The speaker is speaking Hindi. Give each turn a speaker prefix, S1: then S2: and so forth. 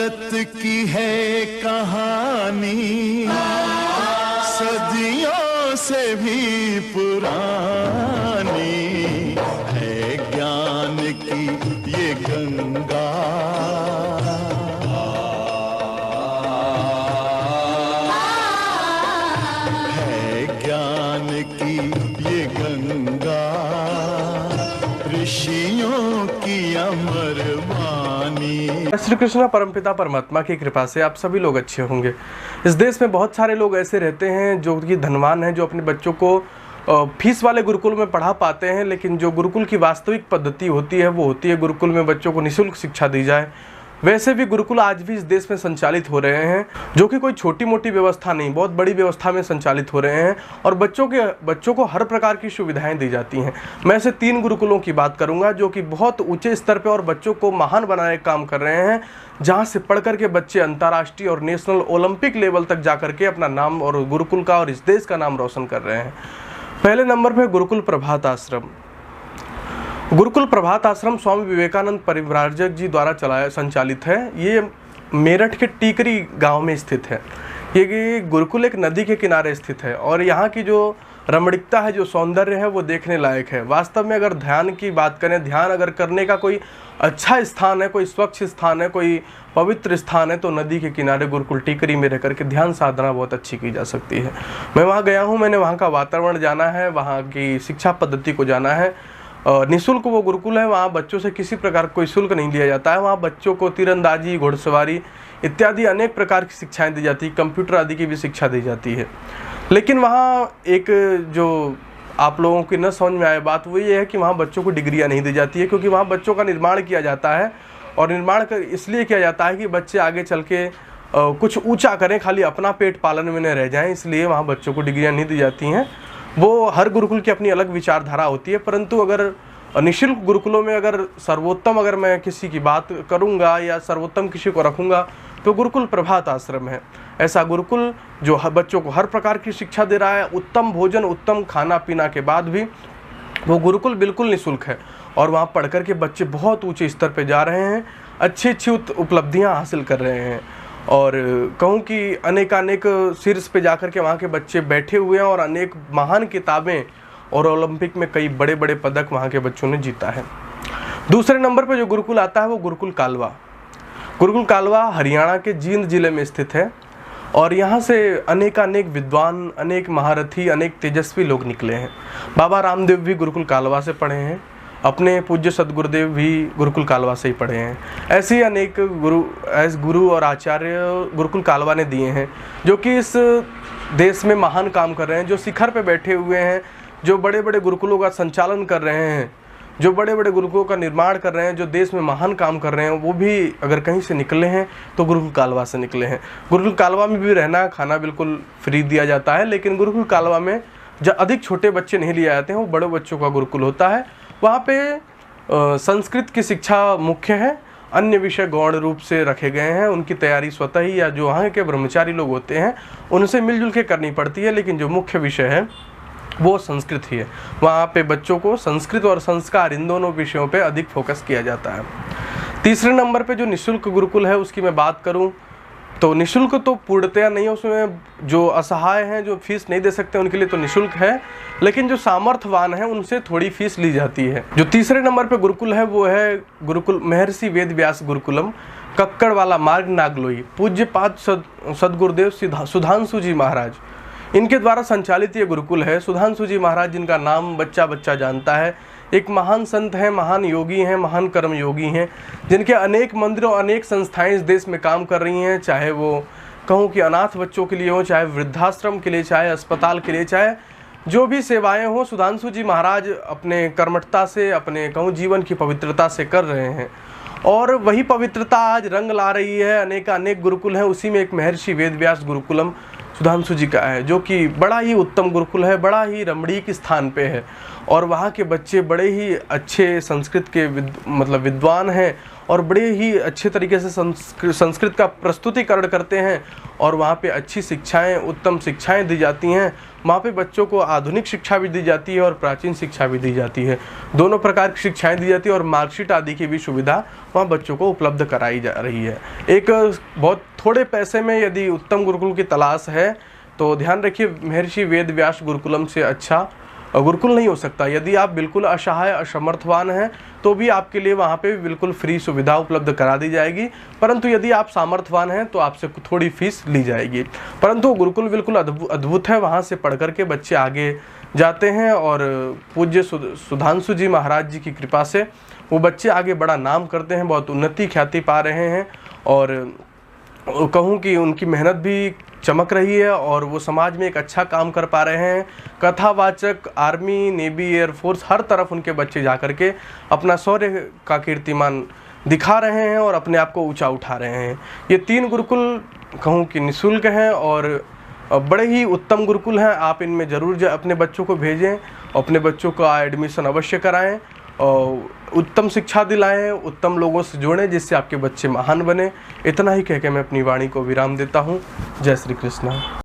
S1: भारत की है कहानी सदियों से भी पुरानी है, ज्ञान की ये गंगा है, ज्ञान की ये गंगा, ऋषियों की अमर वाणी।
S2: श्री कृष्ण परमपिता परमात्मा की कृपा से आप सभी लोग अच्छे होंगे। इस देश में बहुत सारे लोग ऐसे रहते हैं जो कि धनवान हैं, जो अपने बच्चों को फीस वाले गुरुकुल में पढ़ा पाते हैं, लेकिन जो गुरुकुल की वास्तविक पद्धति होती है वो होती है गुरुकुल में बच्चों को निःशुल्क शिक्षा दी जाए। वैसे भी गुरुकुल आज भी इस देश में संचालित हो रहे हैं, जो कि कोई छोटी मोटी व्यवस्था नहीं, बहुत बड़ी व्यवस्था में संचालित हो रहे हैं और बच्चों को हर प्रकार की सुविधाएं दी जाती हैं। मैं ऐसे 3 गुरुकुलों की बात करूंगा जो कि बहुत ऊंचे स्तर पे और बच्चों को महान बनाने का काम कर रहे हैं, जहां से पढ़ करके बच्चे अंतर्राष्ट्रीय और नेशनल ओलंपिक लेवल तक जा करके अपना नाम और गुरुकुल का और इस देश का नाम रोशन कर रहे हैं। पहले नंबर पर गुरुकुल प्रभात आश्रम। गुरुकुल प्रभात आश्रम स्वामी विवेकानंद परिव्राजक जी द्वारा संचालित है। ये मेरठ के टीकरी गांव में स्थित है। ये गुरुकुल एक नदी के किनारे स्थित है और यहाँ की जो रमणीकता है, जो सौंदर्य है, वो देखने लायक है। वास्तव में अगर ध्यान की बात करें, ध्यान अगर करने का कोई अच्छा स्थान है, कोई स्वच्छ स्थान है, कोई पवित्र स्थान है, तो नदी के किनारे गुरुकुल टीकरी में रह करके ध्यान साधना बहुत अच्छी की जा सकती है। मैं वहाँ गया हूँ, मैंने वहाँ का वातावरण जाना है, वहाँ की शिक्षा पद्धति को जाना है। निःशुल्क वो गुरुकुल है, वहाँ बच्चों से किसी प्रकार कोई शुल्क नहीं लिया जाता है। वहाँ बच्चों को तीरंदाजी, घुड़सवारी इत्यादि अनेक प्रकार की शिक्षाएं दी जाती है, कंप्यूटर आदि की भी शिक्षा दी जाती है। लेकिन वहाँ एक जो आप लोगों की न समझ में आए बात वो ये है कि वहाँ बच्चों को डिग्रियाँ नहीं दी जाती है, क्योंकि वहाँ बच्चों का निर्माण किया जाता है और निर्माण इसलिए किया जाता है कि बच्चे आगे चल के कुछ ऊँचा करें, खाली अपना पेट पालन में न रह जाएँ, इसलिए वहाँ बच्चों को डिग्रियाँ नहीं दी जाती हैं। वो हर गुरुकुल की अपनी अलग विचारधारा होती है, परंतु अगर निःशुल्क गुरुकुलों में अगर सर्वोत्तम अगर मैं किसी की बात करूंगा या सर्वोत्तम किसी को रखूंगा तो गुरुकुल प्रभात आश्रम है। ऐसा गुरुकुल जो बच्चों को हर प्रकार की शिक्षा दे रहा है, उत्तम भोजन, उत्तम खाना पीना के बाद भी वो गुरुकुल बिल्कुल निःशुल्क है और वहाँ पढ़ कर के बच्चे बहुत ऊँचे स्तर पर जा रहे हैं, अच्छी उपलब्धियाँ हासिल कर रहे हैं। और कहूँ कि अनेक शीर्ष पे जाकर के वहाँ के बच्चे बैठे हुए हैं और अनेक महान किताबें और ओलंपिक में कई बड़े बड़े पदक वहाँ के बच्चों ने जीता है। दूसरे नंबर पे जो गुरुकुल आता है वो गुरुकुल कालवा। गुरुकुल कालवा हरियाणा के जींद जिले में स्थित है और यहाँ से अनेक विद्वान, अनेक महारथी, अनेक तेजस्वी लोग निकले हैं। बाबा रामदेव भी गुरुकुल कालवा से पढ़े हैं, अपने पूज्य सदगुरुदेव भी गुरुकुल कालवा से ही पढ़े हैं। ऐसे ही अनेक गुरु और आचार्य गुरुकुल कालवा ने दिए हैं, जो कि इस देश में महान काम कर रहे हैं, जो शिखर पे बैठे हुए हैं, जो बड़े बड़े गुरुकुलों का संचालन कर रहे हैं, जो बड़े बड़े गुरुकुलों का निर्माण कर रहे हैं, जो देश में महान काम कर रहे हैं, वो भी अगर कहीं से निकले हैं तो गुरुकुल कालवा से निकले हैं। गुरुकुल कालवा में भी रहना खाना बिल्कुल फ्री दिया जाता है, लेकिन गुरुकुल कालवा में जब अधिक छोटे बच्चे नहीं लिए जाते हैं, वो बड़े बच्चों का गुरुकुल होता है। वहाँ पे संस्कृत की शिक्षा मुख्य है, अन्य विषय गौण रूप से रखे गए हैं। उनकी तैयारी स्वतः ही या जो वहाँ के ब्रह्मचारी लोग होते हैं उनसे मिलजुल के करनी पड़ती है, लेकिन जो मुख्य विषय है वो संस्कृत ही है। वहाँ पे बच्चों को संस्कृत और संस्कार इन दोनों विषयों पे अधिक फोकस किया जाता है। तीसरे नंबर पे जो निःशुल्क गुरुकुल है उसकी मैं बात करूँ तो निःशुल्क तो पूर्णतया नहीं है, उसमें जो असहाय हैं, जो फीस नहीं दे सकते, उनके लिए तो निःशुल्क है, लेकिन जो सामर्थ्यवान हैं उनसे थोड़ी फीस ली जाती है। जो तीसरे नंबर पे गुरुकुल है वो है गुरुकुल महर्षि वेद व्यास गुरुकुलम, कक्कड़ वाला मार्ग, नागलोई। पूज्य पाद सदगुरुदेव सुधांशु जी महाराज, इनके द्वारा संचालित ये गुरुकुल है। सुधांशु जी महाराज, जिनका नाम बच्चा बच्चा जानता है, एक महान संत हैं, महान योगी हैं, महान कर्म योगी हैं, जिनके अनेक मंदिरों, अनेक संस्थाएं इस देश में काम कर रही हैं, चाहे वो कहूँ कि अनाथ बच्चों के लिए हो, चाहे वृद्धाश्रम के लिए, चाहे अस्पताल के लिए, चाहे जो भी सेवाएं हो, सुधांशु जी महाराज अपने कर्मठता से, अपने कहूँ जीवन की पवित्रता से कर रहे हैं और वही पवित्रता आज रंग ला रही है। अनेक गुरुकुल हैं, उसी में एक महर्षि वेद व्यास गुरुकुलम सुधांशु जी का है, जो कि बड़ा ही उत्तम गुरुकुल है, बड़ा ही रमणीक स्थान पे है और वहाँ के बच्चे बड़े ही अच्छे संस्कृत के विद्वान हैं और बड़े ही अच्छे तरीके से संस्कृत का प्रस्तुतिकरण करते हैं और वहाँ पे अच्छी शिक्षाएं, उत्तम शिक्षाएं दी जाती हैं। वहाँ पे बच्चों को आधुनिक शिक्षा भी दी जाती है और प्राचीन शिक्षा भी दी जाती है। दोनों प्रकार की शिक्षाएं दी जाती है और मार्कशीट आदि की भी सुविधा वहाँ बच्चों को उपलब्ध कराई जा रही है। एक बहुत थोड़े पैसे में यदि उत्तम गुरुकुल की तलाश है तो ध्यान रखिए, महर्षि वेद व्यास गुरुकुलम से अच्छा गुरुकुल नहीं हो सकता। यदि आप बिल्कुल असहाय असमर्थवान हैं तो भी आपके लिए वहाँ पे बिल्कुल फ्री सुविधा उपलब्ध करा दी जाएगी, परंतु यदि आप सामर्थ्यवान हैं तो आपसे थोड़ी फीस ली जाएगी। परंतु गुरुकुल बिल्कुल अद्भुत है, वहाँ से पढ़ करके बच्चे आगे जाते हैं और पूज्य सुधांशु जी महाराज जी की कृपा से वो बच्चे आगे बड़ा नाम करते हैं, बहुत उन्नति ख्याति पा रहे हैं और कहूँ कि उनकी मेहनत भी चमक रही है और वो समाज में एक अच्छा काम कर पा रहे हैं। कथावाचक आर्मी, नेवी, एयरफोर्स हर तरफ उनके बच्चे जा कर के अपना शौर्य का कीर्तिमान दिखा रहे हैं और अपने आप को ऊंचा उठा रहे हैं। ये 3 गुरुकुल कहूँ कि निःशुल्क हैं और बड़े ही उत्तम गुरुकुल हैं। आप इनमें ज़रूर अपने बच्चों को भेजें, अपने बच्चों का एडमिशन अवश्य कराएं और उत्तम शिक्षा दिलाएं, उत्तम लोगों से जोड़ें जिससे आपके बच्चे महान बने। इतना ही कह के मैं अपनी वाणी को विराम देता हूँ। जय श्री कृष्ण।